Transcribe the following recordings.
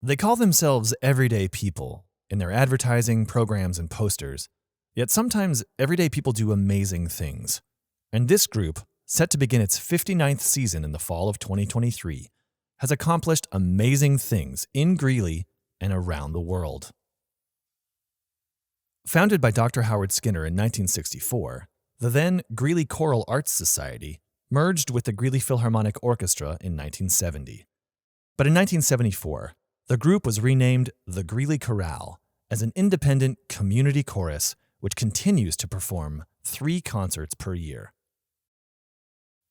They call themselves everyday people in their advertising, programs, and posters, yet sometimes everyday people do amazing things. And this group, set to begin its 59th season in the fall of 2023, has accomplished amazing things in Greeley and around the world. Founded by Dr. Howard Skinner in 1964, the then Greeley Choral Arts Society merged with the Greeley Philharmonic Orchestra in 1970. But in 1974, the group was renamed the Greeley Chorale as an independent community chorus which continues to perform 3 concerts per year.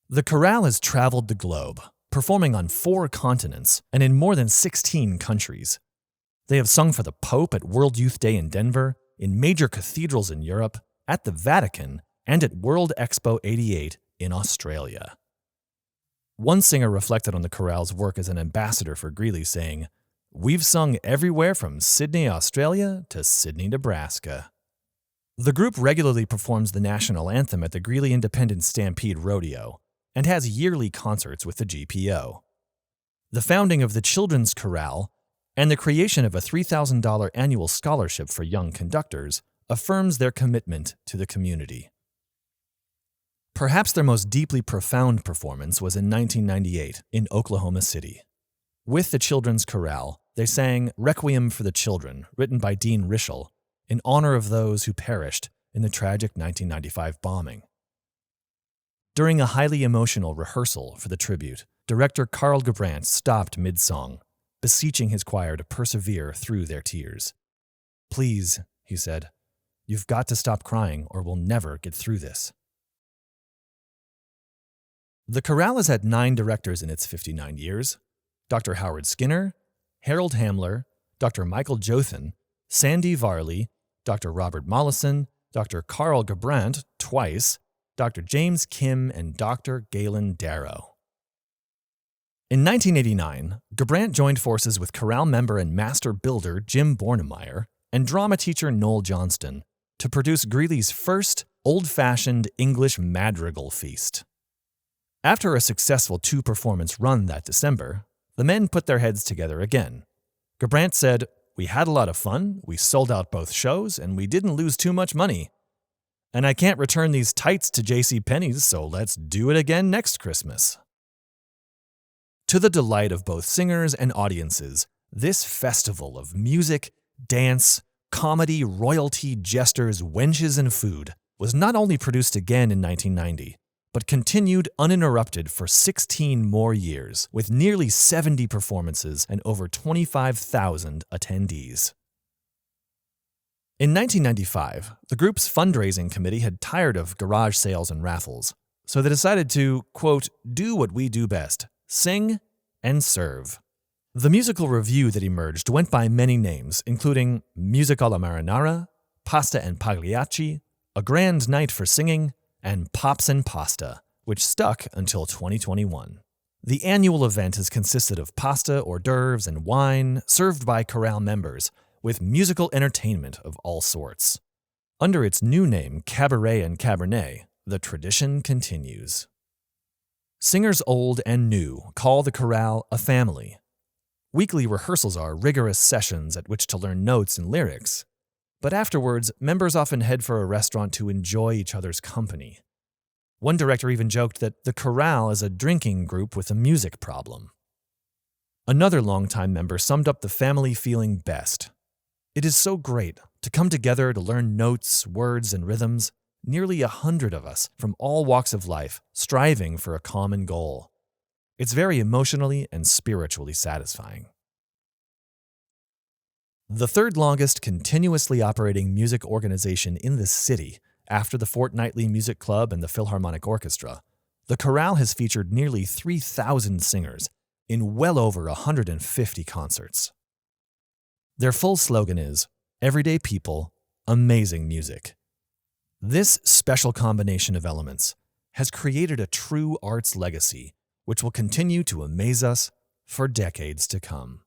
The chorale has traveled the globe, performing on 4 continents and in more than 16 countries. They have sung for the Pope at World Youth Day in Denver, in major cathedrals in Europe, at the Vatican, and at World Expo 88 in Australia. One singer reflected on the chorale's work as an ambassador for Greeley, saying, "We've sung everywhere from Sydney, Australia to Sydney, Nebraska." The group regularly performs the national anthem at the Greeley Independence Stampede Rodeo and has yearly concerts with the GPO. The founding of the Children's Chorale and the creation of a $3,000 annual scholarship for young conductors affirms their commitment to the community. Perhaps their most deeply profound performance was in 1998 in Oklahoma City. With the Children's Chorale, they sang Requiem for the Children, written by Dean Rischel, in honor of those who perished in the tragic 1995 bombing. During a highly emotional rehearsal for the tribute, director Carl Gebrandt stopped mid-song, beseeching his choir to persevere through their tears. "Please," he said, "you've got to stop crying or we'll never get through this." The chorale has had 9 directors in its 59 years: Dr. Howard Skinner, Harold Hamler, Dr. Michael Jothan, Sandy Varley, Dr. Robert Mollison, Dr. Carl Gebrandt twice, Dr. James Kim, and Dr. Galen Darrow. In 1989, Gebrandt joined forces with chorale member and master builder Jim Bornemeyer and drama teacher Noel Johnston to produce Greeley's first old-fashioned English Madrigal Feaste. After a successful 2-performance run that December, the men put their heads together again. Gebrandt said, "We had a lot of fun, we sold out both shows, and we didn't lose too much money. And I can't return these tights to JCPenney's, so let's do it again next Christmas." To the delight of both singers and audiences, this festival of music, dance, comedy, royalty, jesters, wenches, and food was not only produced again in 1990, but continued uninterrupted for 16 more years, with nearly 70 performances and over 25,000 attendees. In 1995, the group's fundraising committee had tired of garage sales and raffles, so they decided to, quote, "do what we do best, sing and serve." The musical revue that emerged went by many names, including Music alla Marinara, Pasta and Pagliacci, A Grand Night for Singing, and Pops and Pasta, which stuck until 2021. The annual event has consisted of pasta, hors d'oeuvres, and wine served by chorale members, with musical entertainment of all sorts. Under its new name, Cabernet and Cabernet, the tradition continues. Singers old and new call the chorale a family. Weekly rehearsals are rigorous sessions at which to learn notes and lyrics, but afterwards, members often head for a restaurant to enjoy each other's company. One director even joked that the chorale is a drinking group with a music problem. Another longtime member summed up the family feeling best. "It is so great to come together to learn notes, words, and rhythms, nearly 100 of us from all walks of life, striving for a common goal. It's very emotionally and spiritually satisfying." The third longest continuously operating music organization in the city, after the Fortnightly Music Club and the Philharmonic Orchestra, the chorale has featured nearly 3,000 singers in well over 150 concerts. Their full slogan is, "Everyday people, amazing music." This special combination of elements has created a true arts legacy which will continue to amaze us for decades to come.